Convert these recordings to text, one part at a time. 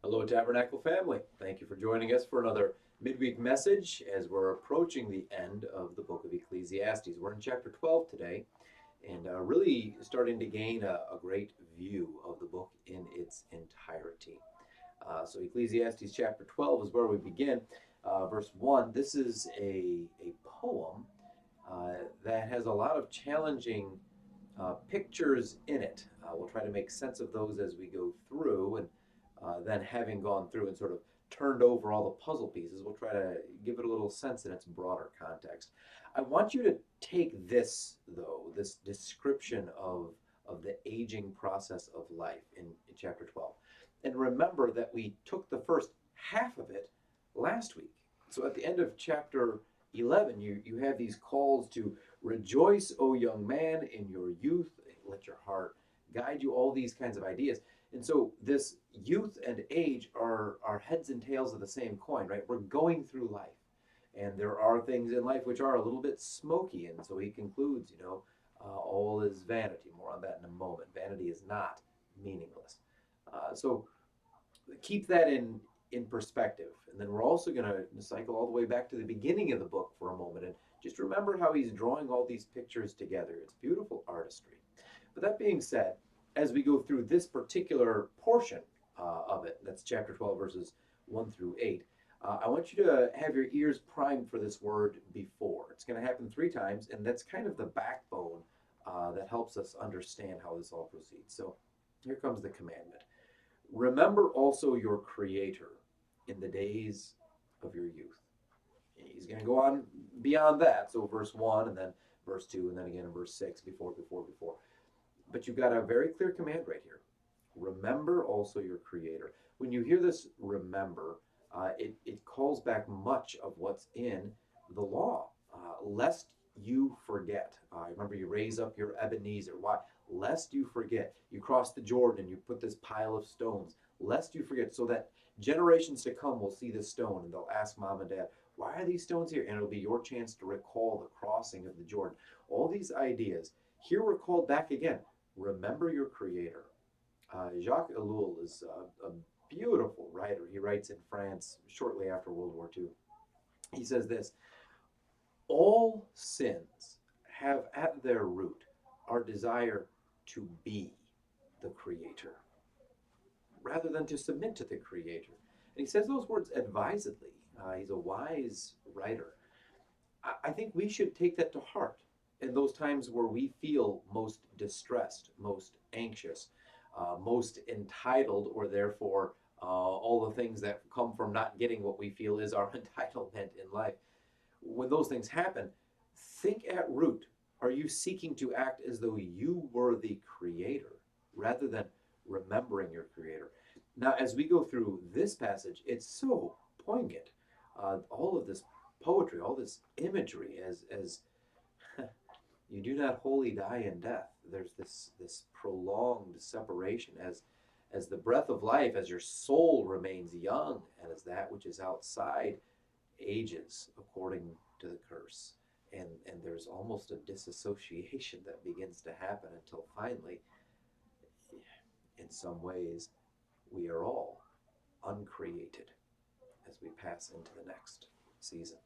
Hello, Tabernacle family. Thank you for joining us for another midweek message as we're approaching the end of the book of Ecclesiastes. We're in chapter 12 today and really starting to gain a great view of the book in its entirety. So, Ecclesiastes chapter 12 is where we begin. Verse 1, this is a poem that has a lot of challenging pictures in it. We'll try to make sense of those as we go through, and then having gone through and sort of turned over all the puzzle pieces, we'll try to give it a little sense in its broader context. I want you to take this, though, this description of the aging process of life in chapter 12, and remember that we took the first half of it last week. So at the end of chapter 11, you have these calls to rejoice, O young man, in your youth, let your heart guide you, all these kinds of ideas. And so this youth and age are heads and tails of the same coin, right? We're going through life. And there are things in life which are a little bit smoky. And so he concludes, all is vanity. More on that in a moment. Vanity is not meaningless. So keep that in perspective. And then we're also going to cycle all the way back to the beginning of the book for a moment and just remember how he's drawing all these pictures together. It's beautiful artistry. But that being said, as we go through this particular portion of it, that's chapter 12, verses 1 through 8, I want you to have your ears primed for this word before. It's going to happen 3 times, and that's kind of the backbone that helps us understand how this all proceeds. So here comes the commandment. Remember also your Creator in the days of your youth. He's going to go on beyond that. So verse 1 and then verse 2 and then again in verse 6, before. But you've got a very clear command right here. Remember also your Creator. When you hear this remember, it calls back much of what's in the law, lest you forget. Remember, you raise up your Ebenezer. Why? Lest you forget. You cross the Jordan and you put this pile of stones, lest you forget, so that generations to come will see this stone and they'll ask mom and dad, why are these stones here? And it'll be your chance to recall the crossing of the Jordan. All these ideas, here we're called back again. Remember your Creator. Jacques Ellul is a beautiful writer. He writes in France shortly after World War II. He says this: all sins have at their root our desire to be the Creator rather than to submit to the Creator. And he says those words advisedly. He's a wise writer. I think we should take that to heart in those times where we feel most distressed, most anxious, most entitled, or therefore all the things that come from not getting what we feel is our entitlement in life. When those things happen, think at root. Are you seeking to act as though you were the Creator rather than remembering your Creator? Now, as we go through this passage, it's so poignant. All of this poetry, all this imagery, as you do not wholly die in death. There's this prolonged separation as the breath of life, as your soul remains young, and as that which is outside ages according to the curse. And there's almost a disassociation that begins to happen until finally, in some ways, we are all uncreated as we pass into the next season.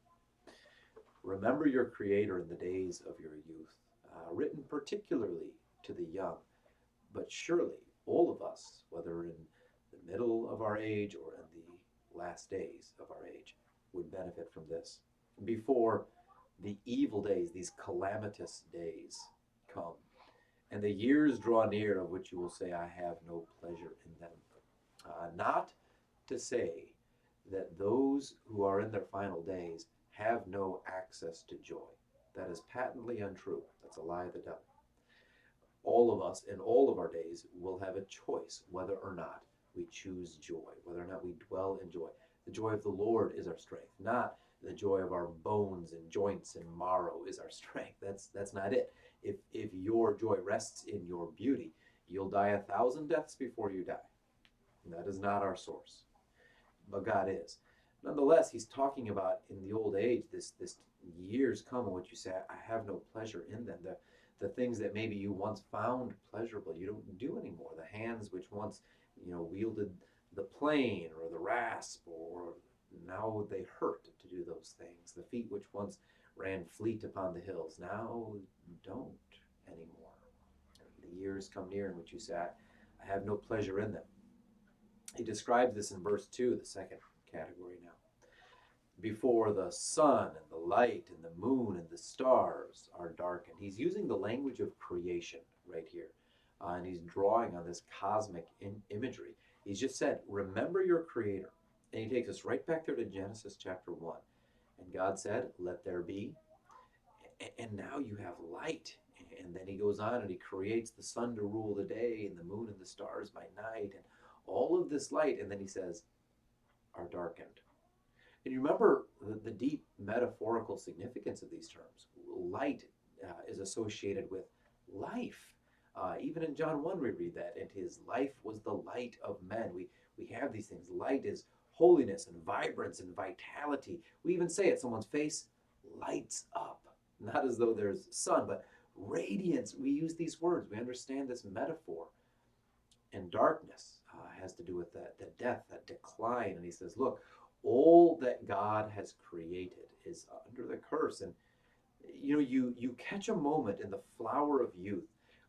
Remember your Creator in the days of your youth, written particularly to the young, but surely all of us, whether in the middle of our age or in the last days of our age, would benefit from this before the evil days, these calamitous days, come, and the years draw near of which you will say, I have no pleasure in them. Not to say that those who are in their final days have no access to joy. That is patently untrue. That's a lie of the devil. All of us in all of our days will have a choice whether or not we choose joy, whether or not we dwell in joy. The joy of the Lord is our strength, not the joy of our bones and joints and marrow is our strength. That's not it. If your joy rests in your beauty, you'll die 1,000 deaths before you die. And that is not our source, but God is. Nonetheless, he's talking about in the old age, this years come in which you say, I have no pleasure in them. The things that maybe you once found pleasurable, you don't do anymore. The hands which once, wielded the plain or the rasp, or now they hurt to do those things. The feet which once ran fleet upon the hills now don't anymore. The years come near in which you say, I have no pleasure in them. He describes this in verse 2, the second category now. Before the sun and the light and the moon and the stars are darkened. He's using the language of creation right here. And he's drawing on this cosmic imagery. He's just said, remember your creator. And he takes us right back there to Genesis chapter 1. And God said, let there be. And now you have light. And then he goes on and he creates the sun to rule the day and the moon and the stars by night and all of this light. And then he says, are darkened. And you remember the deep metaphorical significance of these terms. Light is associated with life. Even in John 1, we read that. And his life was the light of men. We have these things. Light is holiness and vibrance and vitality. We even say it, someone's face lights up. Not as though there's sun, but radiance. We use these words. We understand this metaphor. And darkness has to do with the death, that decline. And he says, look, all that God has created is under the curse. And you catch a moment in the flower of youth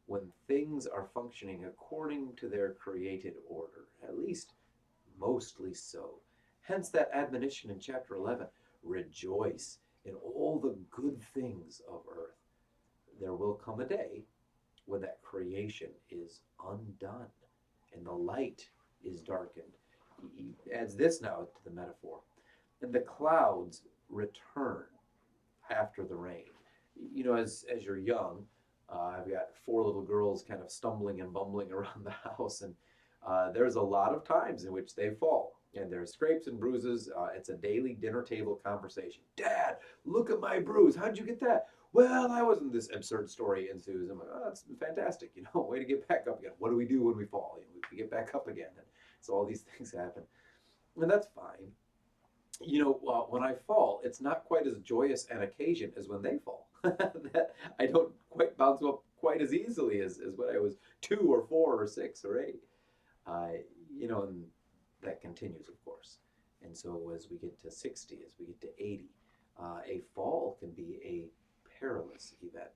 when things are functioning according to their created order, at least mostly so. Hence that admonition in chapter 11, rejoice in all the good things of earth. There will come a day when that creation is undone and the light is darkened. He adds this now to the metaphor. And the clouds return after the rain. As you're young, I've got four little girls kind of stumbling and bumbling around the house, and there's a lot of times in which they fall. And there's scrapes and bruises. It's a daily dinner table conversation. Dad, look at my bruise. How'd you get that? Well, I wasn't. This absurd story ensues. I'm like, oh, that's fantastic. Way to get back up again. What do we do when we fall? We get back up again. And so all these things happen. And that's fine. When I fall, it's not quite as joyous an occasion as when they fall. That I don't quite bounce up quite as easily as when I was 2 or 4 or 6 or 8. And that continues, of course. And so as we get to 60, as we get to 80, a fall can be a perilous event.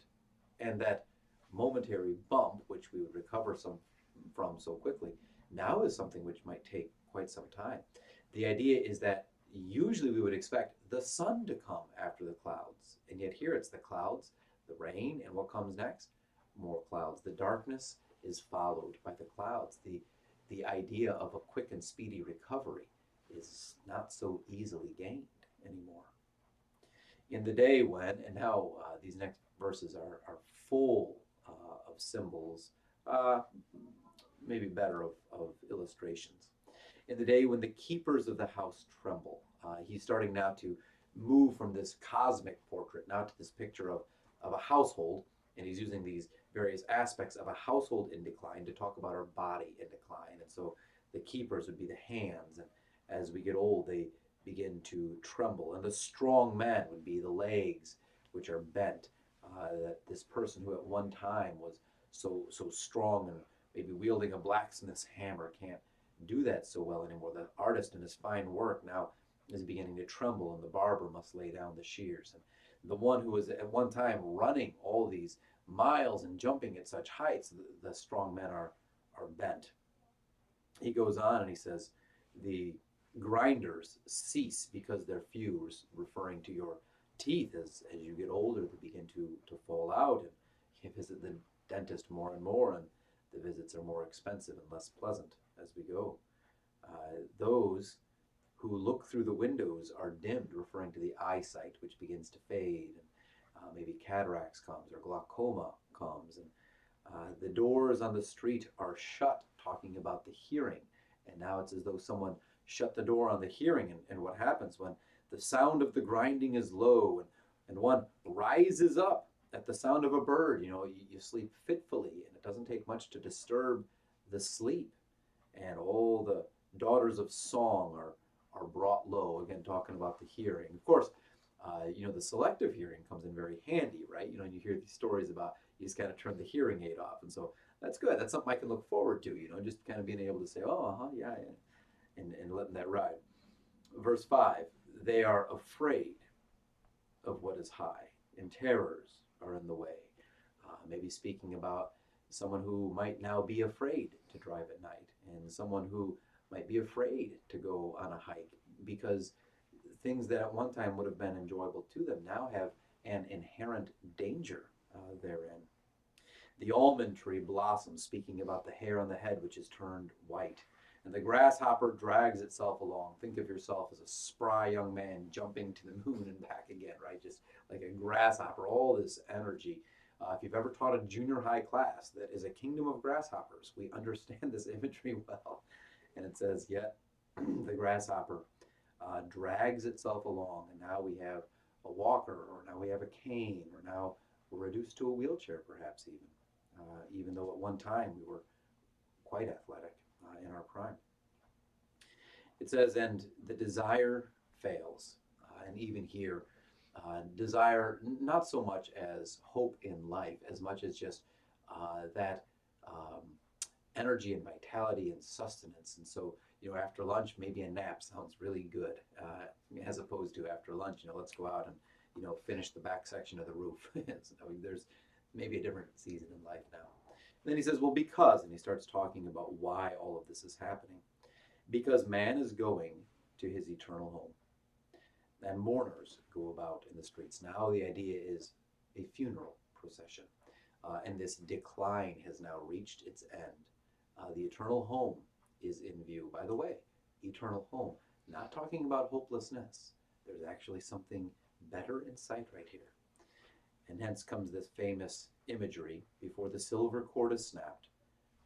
And that momentary bump, which we would recover from so quickly, now is something which might take quite some time. The idea is that usually we would expect the sun to come after the clouds. And yet here it's the clouds, the rain, and what comes next? More clouds. The darkness is followed by the clouds. The idea of a quick and speedy recovery is not so easily gained anymore. In the day when, and now these next verses are full of symbols, maybe better of illustrations. In the day when the keepers of the house tremble. He's starting now to move from this cosmic portrait now to this picture of a household, and he's using these various aspects of a household in decline to talk about our body in decline. And so the keepers would be the hands, and as we get old, they begin to tremble. And the strong men would be the legs, which are bent. That this person who at one time was so strong and maybe wielding a blacksmith's hammer can't do that so well anymore. The artist in his fine work now is beginning to tremble, and the barber must lay down the shears. And the one who was at one time running all these miles and jumping at such heights, the strong men are bent. He goes on and he says, the grinders cease because they're few, referring to your teeth. As you get older, they begin to fall out, and you visit the dentist more and more, and the visits are more expensive and less pleasant as we go. Those who look through the windows are dimmed, referring to the eyesight, which begins to fade, and maybe cataracts comes or glaucoma comes, and the doors on the street are shut, talking about the hearing. And now it's as though someone shut the door on the hearing, and what happens when the sound of the grinding is low, and one rises up at the sound of a bird. You sleep fitfully, and it doesn't take much to disturb the sleep. And all the daughters of song are brought low, again talking about the hearing. Of course, the selective hearing comes in very handy, right? You hear these stories about you just kind of turn the hearing aid off, and so that's good. That's something I can look forward to, just kind of being able to say, oh, yeah. and letting that ride. Verse 5, they are afraid of what is high, and terrors are in the way. Maybe speaking about someone who might now be afraid to drive at night, and someone who might be afraid to go on a hike because things that at one time would have been enjoyable to them now have an inherent danger therein. The almond tree blossoms, speaking about the hair on the head which is turned white. And the grasshopper drags itself along. Think of yourself as a spry young man jumping to the moon and back again, right? Just like a grasshopper, all this energy. If you've ever taught a junior high class that is a kingdom of grasshoppers, we understand this imagery well. And it says, yet the grasshopper drags itself along, and now we have a walker, or now we have a cane, or now we're reduced to a wheelchair, perhaps even though at one time we were quite athletic in our prime. It says, and the desire fails. And even here, desire not so much as hope in life, as much as just that energy and vitality and sustenance. And so, after lunch, maybe a nap sounds really good, as opposed to after lunch, let's go out and, finish the back section of the roof. There's maybe a different season in life now. And then he says, well, because, and he starts talking about why all of this is happening. Because man is going to his eternal home, and mourners go about in the streets. Now the idea is a funeral procession, and this decline has now reached its end. The eternal home is in view. By the way, eternal home, not talking about hopelessness. There's actually something better in sight right here. And hence comes this famous imagery before the silver cord is snapped,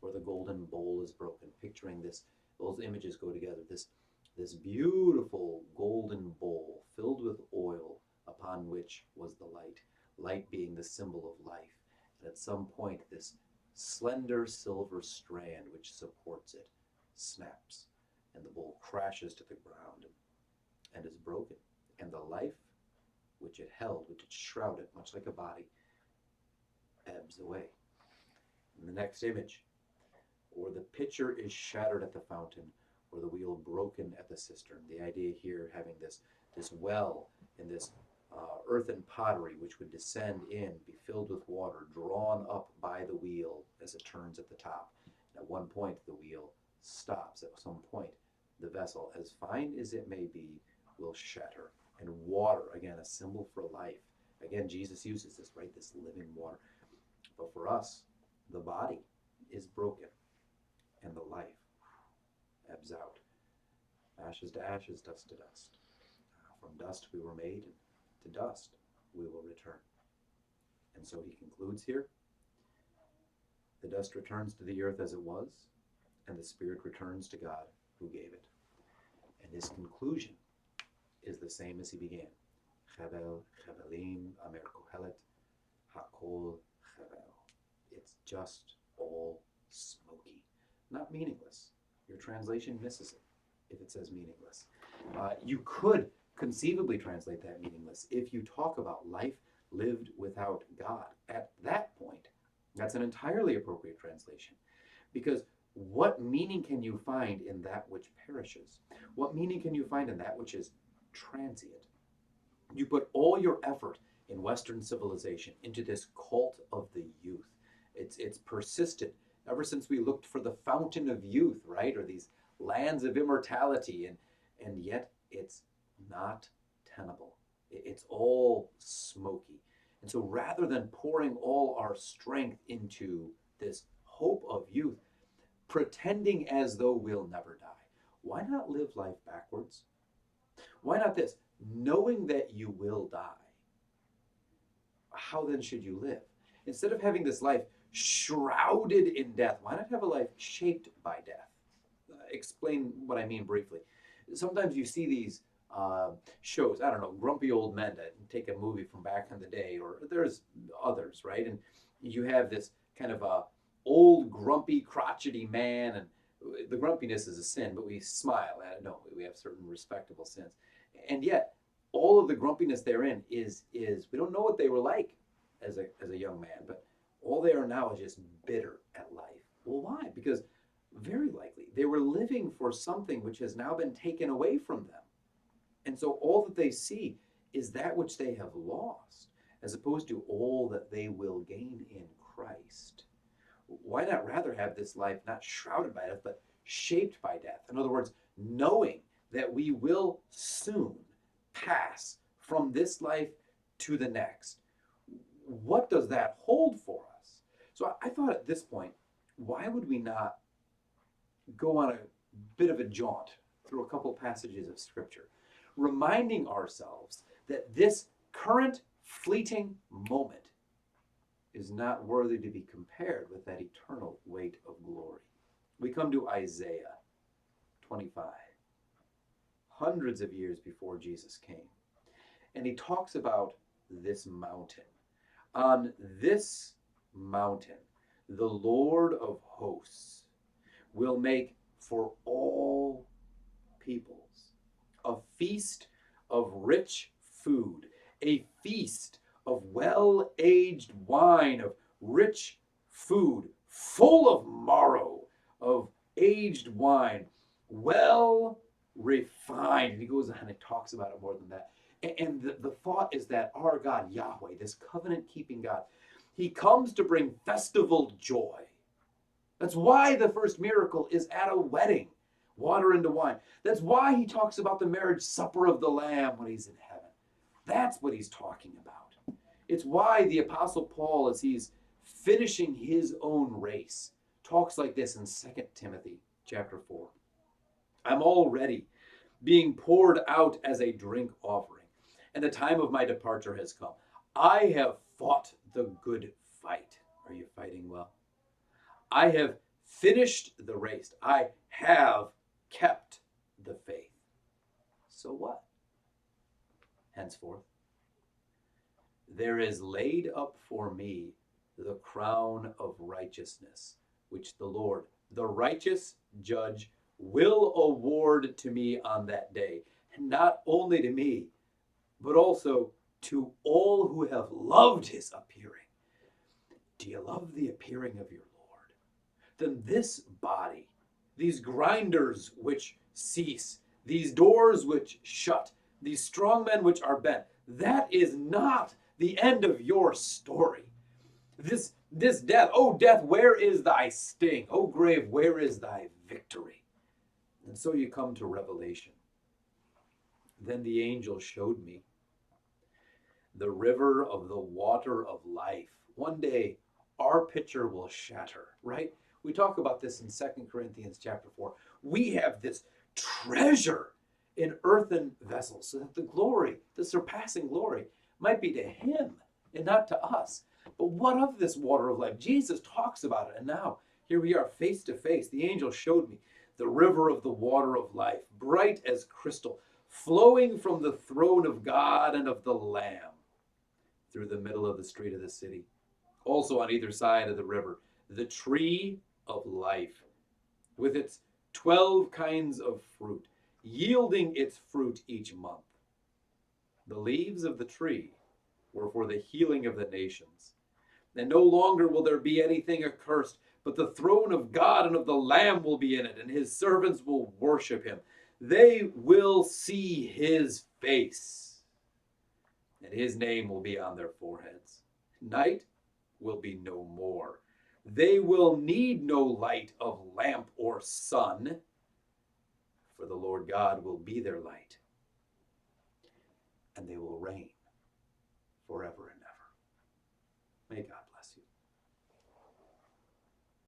or the golden bowl is broken. Picturing this, those images go together. This beautiful golden bowl filled with oil, upon which was the light. Light being the symbol of life. And at some point, this slender silver strand which supports it snaps, and the bowl crashes to the ground and is broken. And the life which it held, which it shrouded, much like a body, ebbs away. In the next image, or the pitcher is shattered at the fountain, or the wheel broken at the cistern. The idea here having this well and this earthen pottery which would descend in, be filled with water, drawn up by the wheel as it turns at the top. And at one point, the wheel stops. At some point, the vessel, as fine as it may be, will shatter. And water, again, a symbol for life. Again, Jesus uses this, right? This living water. But for us, the body is broken, and the life ebbs out. Ashes to ashes, dust to dust. From dust we were made, and to dust we will return. And so he concludes here, the dust returns to the earth as it was, and the spirit returns to God who gave it. And his conclusion is the same as he began. Chevel, chevelim, amer kohelet, hakol chevel. It's just all smoky, not meaningless. Your translation misses it if it says meaningless. You could conceivably translate that meaningless if you talk about life lived without God. At that point, that's an entirely appropriate translation. Because what meaning can you find in that which perishes? What meaning can you find in that which is transient? You put all your effort in Western civilization into this cult of the youth. It's persisted ever since we looked for the fountain of youth, right? Or these lands of immortality, and yet it's not tenable. It's all smoky. And so rather than pouring all our strength into this hope of youth, pretending as though we'll never die, why not live life backwards? Why not this? Knowing that you will die, how then should you live? Instead of having this life shrouded in death, why not have a life shaped by death? Explain what I mean briefly. Sometimes you see these shows, I don't know, grumpy old men, to take a movie from back in the day, or there's others, right? And you have this kind of old, grumpy, crotchety man, and the grumpiness is a sin, but we smile at it. No, we have certain respectable sins. And yet, all of the grumpiness therein is we don't know what they were like as a young man, but all they are now is just bitter at life. Well, why? Because Very likely. They were living for something which has now been taken away from them. And so all that they see is that which they have lost, as opposed to all that they will gain in Christ. Why not rather have this life not shrouded by death, but shaped by death? In other words, knowing that we will soon pass from this life to the next. What does that hold for us? So I thought at this point, why would we not go on a bit of a jaunt through a couple passages of Scripture, reminding ourselves that this current fleeting moment is not worthy to be compared with that eternal weight of glory. We come to Isaiah 25, hundreds of years before Jesus came. And he talks about this mountain. On this mountain, the Lord of hosts will make for all peoples a feast of rich food, a feast of well-aged wine, of rich food, full of marrow, of aged wine, well refined. And he goes on and talks about it more than that. And the thought is that our God, Yahweh, this covenant-keeping God, he comes to bring festival joy. That's why the first miracle is at a wedding, water into wine. That's why he talks about the marriage supper of the Lamb when he's in heaven. That's what he's talking about. It's why the Apostle Paul, as he's finishing his own race, talks like this in 2 Timothy chapter 4. I'm already being poured out as a drink offering, and the time of my departure has come. I have fought the good fight. Are you fighting well? I have finished the race. I have kept the faith. So what? Henceforth, there is laid up for me the crown of righteousness, which the Lord, the righteous judge, will award to me on that day. And not only to me, but also to all who have loved his appearing. Do you love the appearing of your Lord? Then this body, these grinders which cease, these doors which shut, these strong men which are bent, that is not the end of your story. This death, oh death, where is thy sting? Oh grave, where is thy victory? And so you come to Revelation. Then the angel showed me the river of the water of life. One day, our pitcher will shatter, right? We talk about this in 2 Corinthians chapter 4. We have this treasure in earthen vessels so that the glory, the surpassing glory, might be to him and not to us. But what of this water of life? Jesus talks about it. And now, here we are face to face. The angel showed me the river of the water of life, bright as crystal, flowing from the throne of God and of the Lamb through the middle of the street of the city. Also on either side of the river, the tree of life, with its 12 kinds of fruit, yielding its fruit each month. The leaves of the tree were for the healing of the nations. And no longer will there be anything accursed, but the throne of God and of the Lamb will be in it, and his servants will worship him. They will see his face, and his name will be on their foreheads. Night will be no more. They will need no light of lamp or sun, for the Lord God will be their light,